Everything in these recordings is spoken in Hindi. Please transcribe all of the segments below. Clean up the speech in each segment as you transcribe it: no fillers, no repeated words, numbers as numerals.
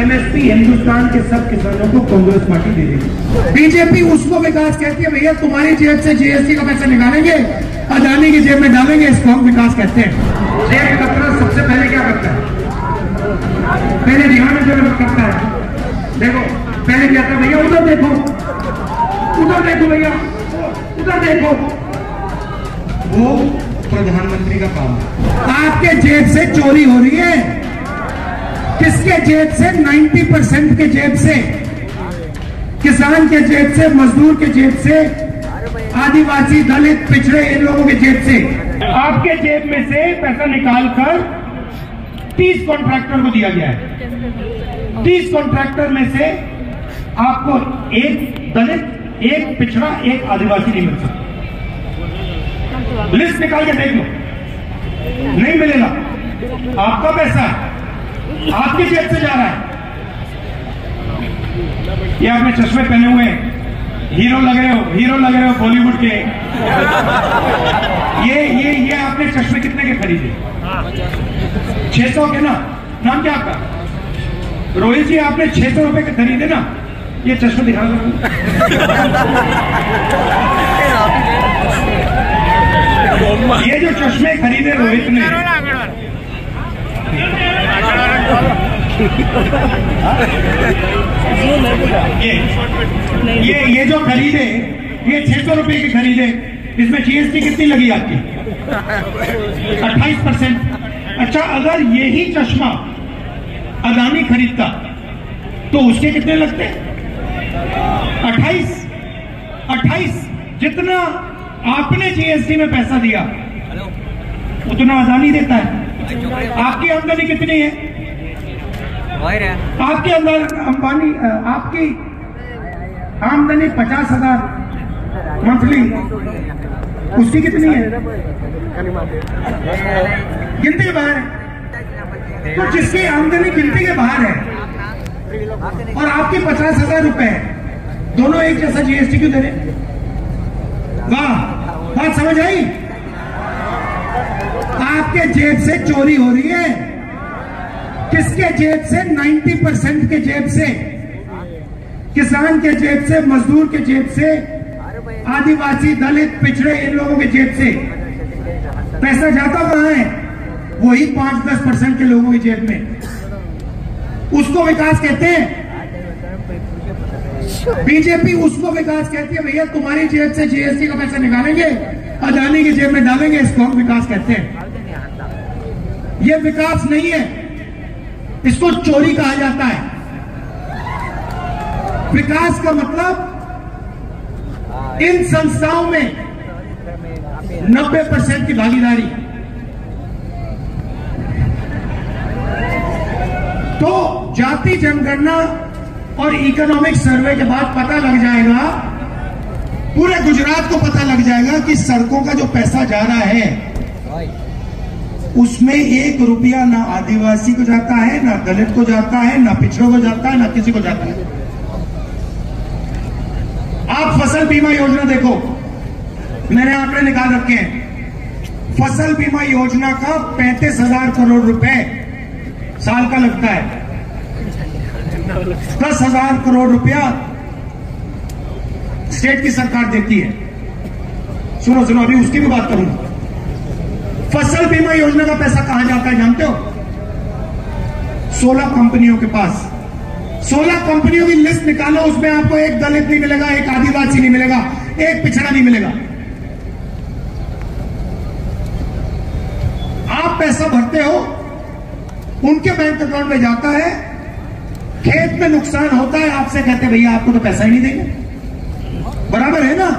एमएसपी हिंदुस्तान के सब किसानों को कांग्रेस पार्टी दे देगी। बीजेपी उसको विकास कहती है, भैया तुम्हारी जेब से जीएसटी का पैसा निकालेंगे, अदानी की जेब में डालेंगे, इसको हम विकास कहते हैं। जेब कतरा सबसे पहले क्या करता है? पहले ध्यान में करता है। देखो पहले क्या था भैया, उधर देखो, उधर देखो भैया, उधर देखो, वो प्रधानमंत्री का काम है। आपके जेब से चोरी हो रही है। किसके जेब से? 90% के जेब से, किसान के जेब से, मजदूर के जेब से, आदिवासी, दलित, पिछड़े, इन लोगों के जेब से। आपके जेब में से पैसा निकालकर 30 कॉन्ट्रैक्टर को दिया गया है। 30 कॉन्ट्रैक्टर में से आपको एक दलित, एक पिछड़ा, एक आदिवासी नहीं मिल सकता। लिस्ट निकाल के देख लो, नहीं मिलेगा। आपका पैसा आपकी जेब से जा रहा है। ये आपने चश्मे पहने हुए, हीरो लग रहे हो, हीरो लग रहे हो बॉलीवुड के। ये आपने चश्मे कितने के खरीदे? 600 के ना? नाम क्या आपका? रोहित जी, आपने 600 रुपए के खरीदे ना? ये चश्मे दिखा दो। ये जो चश्मे खरीदे रोहित ने, ये जो खरीदे, ये 600 रुपए के खरीदे, इसमें जीएसटी कितनी लगी आपकी? 28%। अच्छा, अगर यही चश्मा अदानी खरीदता तो उसके कितने लगते? 28। जितना आपने जीएसटी में पैसा दिया उतना अदानी देता है। आपकी आमदनी कितनी है? आपके अंदर अंबानी, आपकी आमदनी 50,000 मंथली, उसकी कितनी है? गिनती के बाहर है। तो जिसकी आमदनी गिनती के बाहर है और आपके 50,000 रुपए है, दोनों एक जैसा जीएसटी क्यों दे रहे? वाह, बात समझ आई? आपके जेब से चोरी हो रही है। किसके जेब से? 90% के जेब से, किसान के जेब से, मजदूर के जेब से, आदिवासी, दलित, पिछड़े, इन लोगों के जेब से। पैसा जाता कहां है? वही 5-10% के लोगों की जेब में। उसको विकास कहते हैं। बीजेपी उसको विकास कहती है, भैया तुम्हारी जेब से जीएसटी का पैसा निकालेंगे, अदानी की जेब में डालेंगे, इसको हम विकास कहते हैं। यह विकास नहीं है, इसको चोरी कहा जाता है। विकास का मतलब इन संस्थाओं में 90% की भागीदारी। तो जाति जनगणना और इकोनॉमिक सर्वे के बाद पता लग जाएगा, पूरे गुजरात को पता लग जाएगा कि सड़कों का जो पैसा जा रहा है उसमें 1 रुपया ना आदिवासी को जाता है, ना दलित को जाता है, ना पिछड़ों को जाता है, ना किसी को जाता है। आप फसल बीमा योजना देखो, मैंने आंकड़े निकाल रखे हैं। फसल बीमा योजना का 35,000 करोड़ रुपए साल का लगता है। 10,000 करोड़ रुपया स्टेट की सरकार देती है। सुनो सुनो, अभी उसकी भी बात करूंगा। फसल बीमा योजना का पैसा कहां जाता है जानते हो? 16 कंपनियों के पास। 16 कंपनियों की लिस्ट निकालो, उसमें आपको एक दलित नहीं मिलेगा, एक आदिवासी नहीं मिलेगा, एक पिछड़ा नहीं मिलेगा। आप पैसा भरते हो, उनके बैंक अकाउंट में जाता है, खेत में नुकसान होता है, आपसे कहते हैं भैया आपको तो पैसा ही नहीं देंगे। बराबर है ना?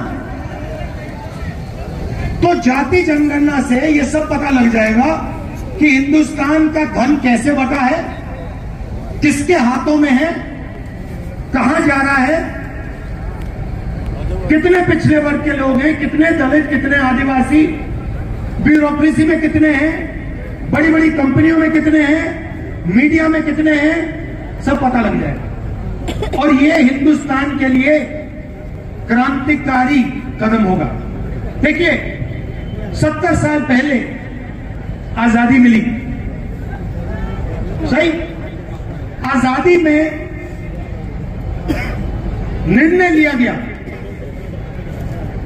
तो जाति जनगणना से यह सब पता लग जाएगा कि हिंदुस्तान का धन कैसे बटा है, किसके हाथों में है, कहां जा रहा है, कितने पिछड़े वर्ग के लोग हैं, कितने दलित, कितने आदिवासी, ब्यूरोक्रेसी में कितने हैं, बड़ी बड़ी कंपनियों में कितने हैं, मीडिया में कितने हैं, सब पता लग जाएगा। और ये हिंदुस्तान के लिए क्रांतिकारी कदम होगा। देखिए 70 साल पहले आजादी मिली, सही? आजादी में निर्णय लिया गया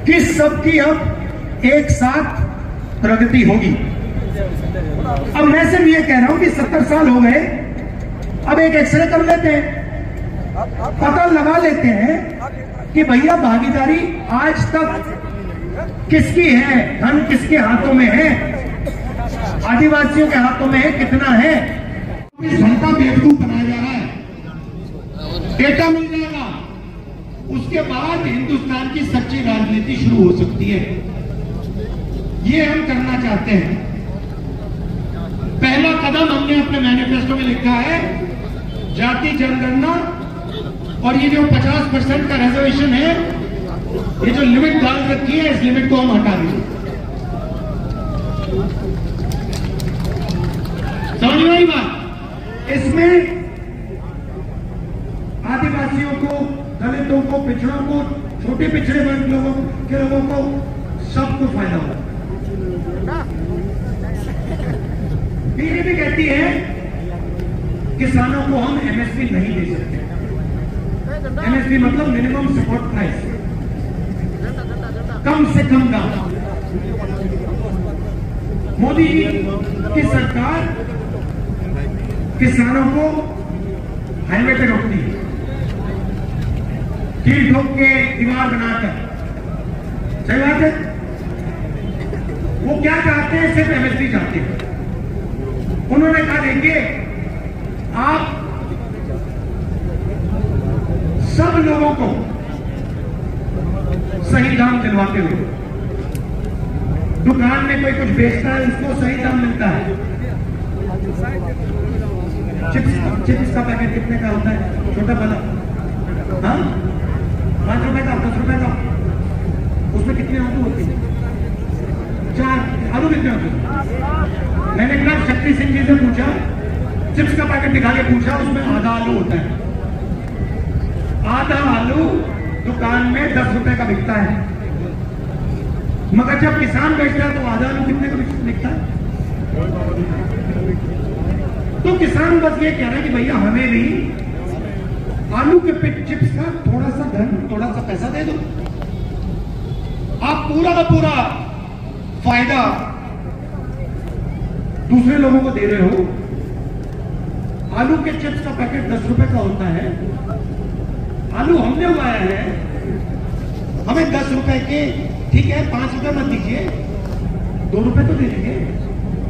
कि सबकी अब एक साथ प्रगति होगी। अब मैं सिर्फ ये कह रहा हूं कि 70 साल हो गए, अब एक एक्सरे कर लेते हैं, पता लगा लेते हैं कि भैया भागीदारी आज तक किसकी है, धन किसके हाथों में है, आदिवासियों के हाथों में है, कितना है। जनता बेवकूफ बनाया जा रहा है, डेटा मिल जाएगा, उसके बाद हिंदुस्तान की सच्ची राजनीति शुरू हो सकती है। ये हम करना चाहते हैं। पहला कदम हमने अपने मैनिफेस्टो में लिखा है, जाति जनगणना, और ये जो 50% का रिजर्वेशन है, ये जो लिमिट डाल रखी है, इस लिमिट को हम हटा देंगे। समझ में आई बात? इसमें आदिवासियों को, दलितों को, पिछड़ों को, छोटे पिछड़े वर्ग लोगों को सबको फायदा होगा। बीजेपी कहती है किसानों को हम एमएसपी नहीं दे सकते। एमएसपी मतलब मिनिमम सपोर्ट प्राइस, कम से कम दाम। मोदी जी की सरकार किसानों को हाईवे पे रोकती है, कील ठोक के दीवार बनाकर। सही बात है। वो क्या चाहते हैं? सिर्फ एमएसपी चाहते हैं। उन्होंने कहा देखिए, आप सब लोगों को सही दाम दिलवाते हुए, दुकान में कोई कुछ बेचता है उसको सही दाम मिलता है। चिप्स का पैकेट कितने का होता है? छोटा वाला, हाँ, 5 रुपए का, 10 रुपए का। उसमें कितने आलू होते हैं? 4 आलू कितने होते हैं? मैंने कल शक्ति सिंह जी से पूछा, चिप्स का पैकेट दिखा के पूछा, उसमें आधा आलू होता है। आधा आलू दुकान में 10 रुपए का बिकता है, मगर जब किसान बेचता है तो आधा आलू कितने का बिकता है? तो किसान बस ये कह रहा है कि भैया हमें भी आलू के चिप्स का थोड़ा सा धन, थोड़ा सा पैसा दे दो। आप पूरा का पूरा फायदा दूसरे लोगों को दे रहे हो। आलू के चिप्स का पैकेट 10 रुपए का होता है। आलू हमने उगाया है, हमें 10 रुपए के, ठीक है 5 रुपए मत दीजिए, 2 रुपए तो दे दीजिए,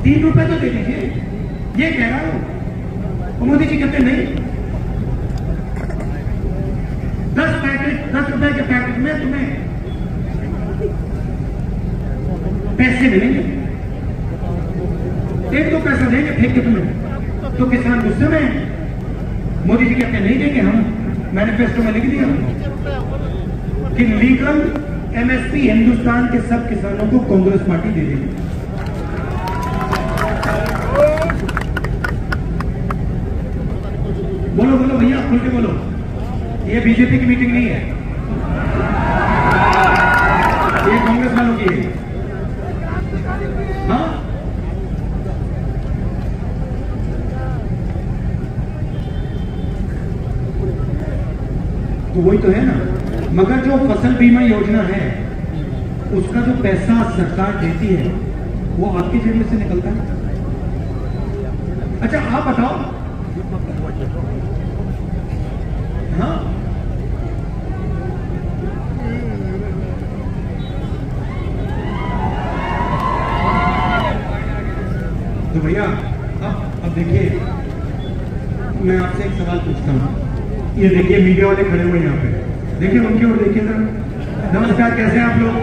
3 रुपए तो दे दीजिए। ये कह रहा हूं। मोदी जी कहते नहीं, 10 रुपए के पैकेट में तुम्हें पैसे मिलेंगे, 1-2 पैसा देंगे फेंक के तुम्हें। तो किसान गुस्से में। मोदी जी कहते नहीं देंगे, हम मैनिफेस्टो में लिख दिया कि लीगल एमएसपी हिंदुस्तान के सब किसानों को कांग्रेस पार्टी दे देगी। बोलो बोलो भैया, खुल के बोलो। ये बीजेपी की मीटिंग नहीं है, ये कांग्रेस वालों की है। हाँ, तो वही तो है ना। मगर जो फसल बीमा योजना है, उसका जो पैसा सरकार देती है वो आपकी जेब में से निकलता है। अच्छा आप बताओ, हाँ, तो भैया अब देखिए, मैं आपसे एक सवाल पूछता हूँ। ये देखिए मीडिया वाले खड़े हुए यहाँ पे, देखिए उनकी ओर देखिए जरा। नमस्कार, कैसे हैं आप लोग?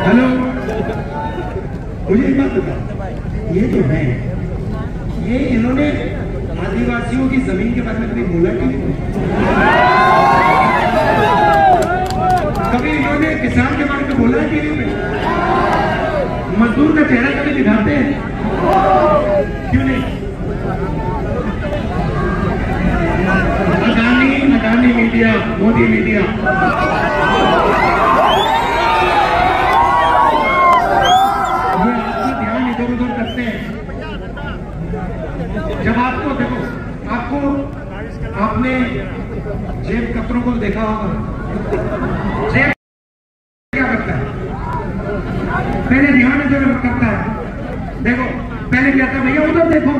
हेलो, मुझे एक बात बताओ, ये जो है, ये इन्होंने आदिवासियों की जमीन के बारे में कभी बोला कि नहीं? कभी इन्होंने किसान के बारे में बोला कि नहीं? मजदूर का चेहरा कभी दिखाते हैं? क्यों नहीं? अडानी मीडिया, मोदी मीडिया, वो आपका ध्यान इधर उधर करते हैं। जब आपको देखो, आपको आपने जेब कतरों को देखा होगा। जेब क्या करता है? पहले ध्यान जो करता है, देखो पहले क्या था भैया, उधर देखो,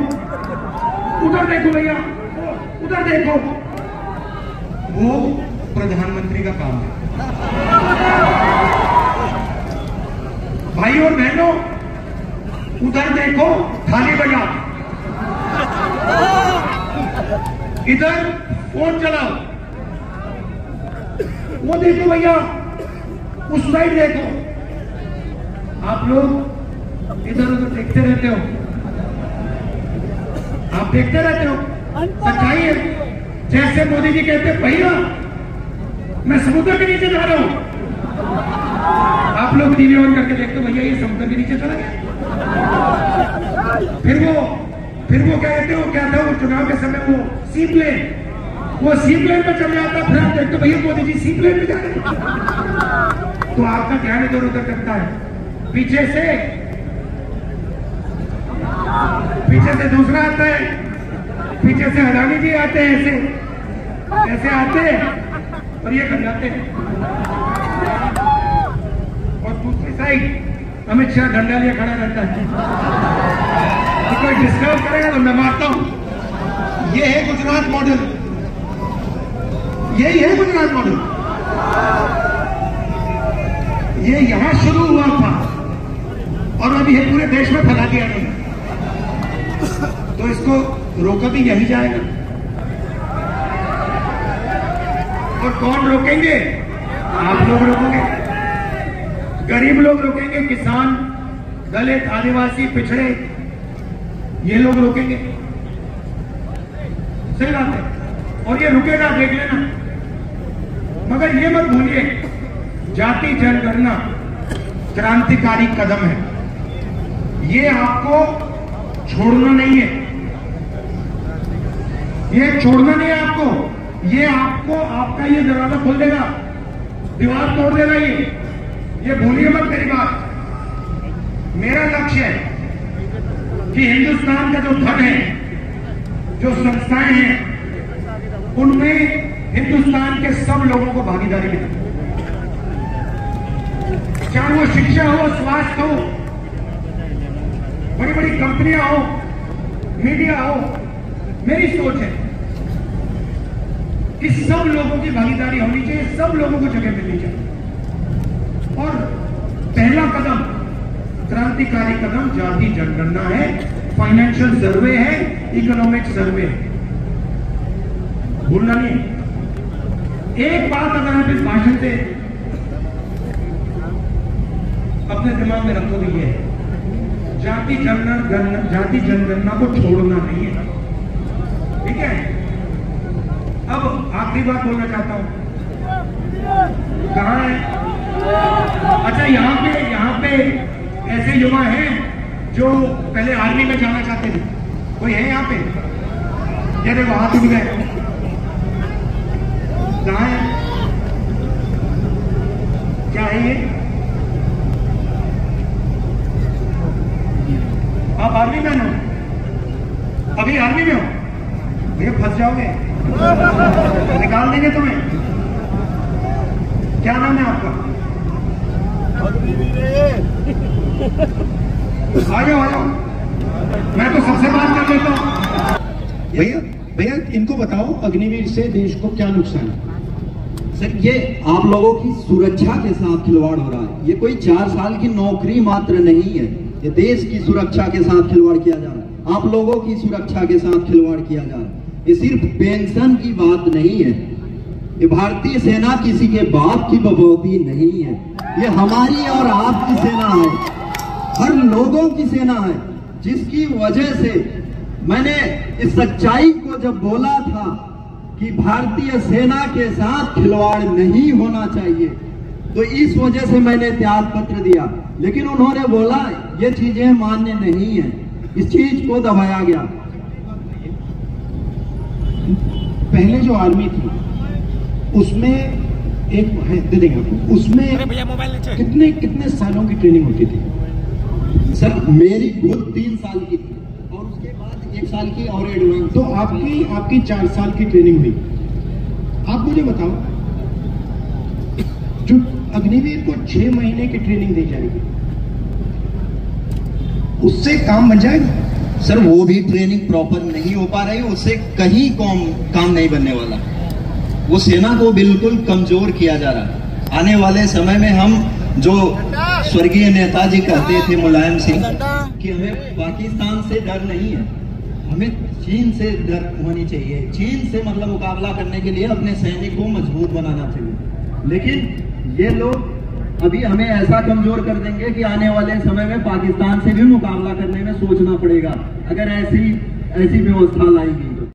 उधर देखो भैया, उधर देखो। वो प्रधानमंत्री का काम है। भाई और बहनों, उधर देखो, थाली बजाओ, इधर फोन चलाओ, वो देखो भैया, उस साइड देखो। आप लोग इधर उधर देखते रहते हो, आप देखते रहते हो। सच्चाई है, जैसे मोदी जी कहते भैया मैं समुद्र के नीचे जा रहा हूं, आप लोग टीवी ऑन करके देखते हो, भैया ये समुद्र के नीचे चला गया। फिर वो क्या कहते हो, क्या था वो चुनाव के समय, वो सी प्लेन पे चल जाता, फिर आप देखते हो भैया मोदी जी सी प्लेन पे जा रहे हैं। तो आपका ध्यान इधर उधर करता है। पीछे से दूसरा आता है, पीछे से अडानी जी आते हैं, ऐसे आते हैं और ये कर जाते हैं। और दूसरी साइड अमित शाह डंडा लिए खड़ा रहता है, तो कोई डिस्टर्ब करेगा तो मैं मारता हूं। ये है गुजरात मॉडल, यही है गुजरात मॉडल। ये यहां शुरू हुआ था और अभी ये पूरे देश में फैला दिया गया, तो इसको रोका भी यही जाएगा। और कौन रोकेंगे? आप लोग रोकोगे, गरीब लोग रोकेंगे, किसान, दलित, आदिवासी, पिछड़े, ये लोग रोकेंगे। सही बात है, और ये रुकेगा, देख लेना। मगर ये मत भूलिए, जाति जनगणना क्रांतिकारी कदम है, ये आपको छोड़ना नहीं है, ये छोड़ना नहीं है आपको। ये आपको आपका ये दरवाजा खोल देगा, दीवार तोड़ देगा। ये भूलिए मत मेरी बात। मेरा लक्ष्य है कि हिंदुस्तान का जो धन है, जो संस्थाएं हैं, उनमें हिंदुस्तान के सब लोगों को भागीदारी मिले, चाहे वो शिक्षा हो, स्वास्थ्य हो, बड़ी बड़ी कंपनियां हो, मीडिया हो। मेरी सोच है कि सब लोगों की भागीदारी होनी चाहिए, सब लोगों को जगह मिलनी चाहिए। और पहला कदम, क्रांतिकारी कदम जाति जनगणना है, फाइनेंशियल सर्वे है, इकोनॉमिक सर्वे है, भूलना नहीं। एक बात अगर आप इस भाषण से अपने दिमाग में रखोगे, ये है जाति जनगणना को छोड़ना नहीं है, ठीक है। अब आखिरी बात बोलना चाहता हूं, कहां है? अच्छा, यहाँ पे ऐसे युवा हैं जो पहले आर्मी में जाना चाहते थे, कोई है यहाँ पे? ये देखो हाथ उठ गए, कहां है? क्या है ये? आप आर्मी मैन हो, अभी आर्मी में हो, भैया फंस जाओगे, निकाल देंगे तुम्हें। क्या नाम है आपका? आ जाओ, मैं तो सबसे बात कर लेता हूँ। भैया इनको बताओ, अग्निवीर से देश को क्या नुकसान है? सर, ये आप लोगों की सुरक्षा के साथ खिलवाड़ हो रहा है। ये कोई 4 साल की नौकरी मात्र नहीं है, ये देश की सुरक्षा के साथ खिलवाड़ किया जा रहा है, आप लोगों की सुरक्षा के साथ खिलवाड़ किया जा रहा है। ये सिर्फ पेंशन की बात नहीं है, ये भारतीय सेना किसी के बाप की बबौती नहीं है, ये हमारी और आपकी सेना है, हर लोगों की सेना है, जिसकी वजह से मैंने इस सच्चाई को जब बोला था कि भारतीय सेना के साथ खिलवाड़ नहीं होना चाहिए, तो इस वजह से मैंने त्याग पत्र दिया। लेकिन उन्होंने बोला ये चीजें मान्य नहीं है, इस चीज को दबाया गया। पहले जो आर्मी थी उसमें एक दे देंगे आपको, उसमें कितने सालों की ट्रेनिंग होती थी? सर, मेरी खुद 3 साल की थी और उसके बाद 1 साल की और एडवांस। तो आपकी 4 साल की ट्रेनिंग हुई। आप मुझे बताओ, जो अग्निवीर को 6 महीने की ट्रेनिंग दी जाएगी, उससे काम बन जाएगा? सर वो भी ट्रेनिंग प्रॉपर नहीं हो पा रही, उससे कहीं काम नहीं बनने वाला। वो सेना को बिल्कुल कमजोर किया जा रहा है। आने वाले समय में हम जो स्वर्गीय नेताजी कहते थे मुलायम सिंह कि हमें पाकिस्तान से डर नहीं है, हमें चीन से डर होनी चाहिए। चीन से मतलब मुकाबला करने के लिए अपने सैनिक को मजबूत बनाना चाहिए। लेकिन ये लोग अभी हमें ऐसा कमजोर कर देंगे कि आने वाले समय में पाकिस्तान से भी मुकाबला करने में सोचना पड़ेगा, अगर ऐसी व्यवस्था लाएगी।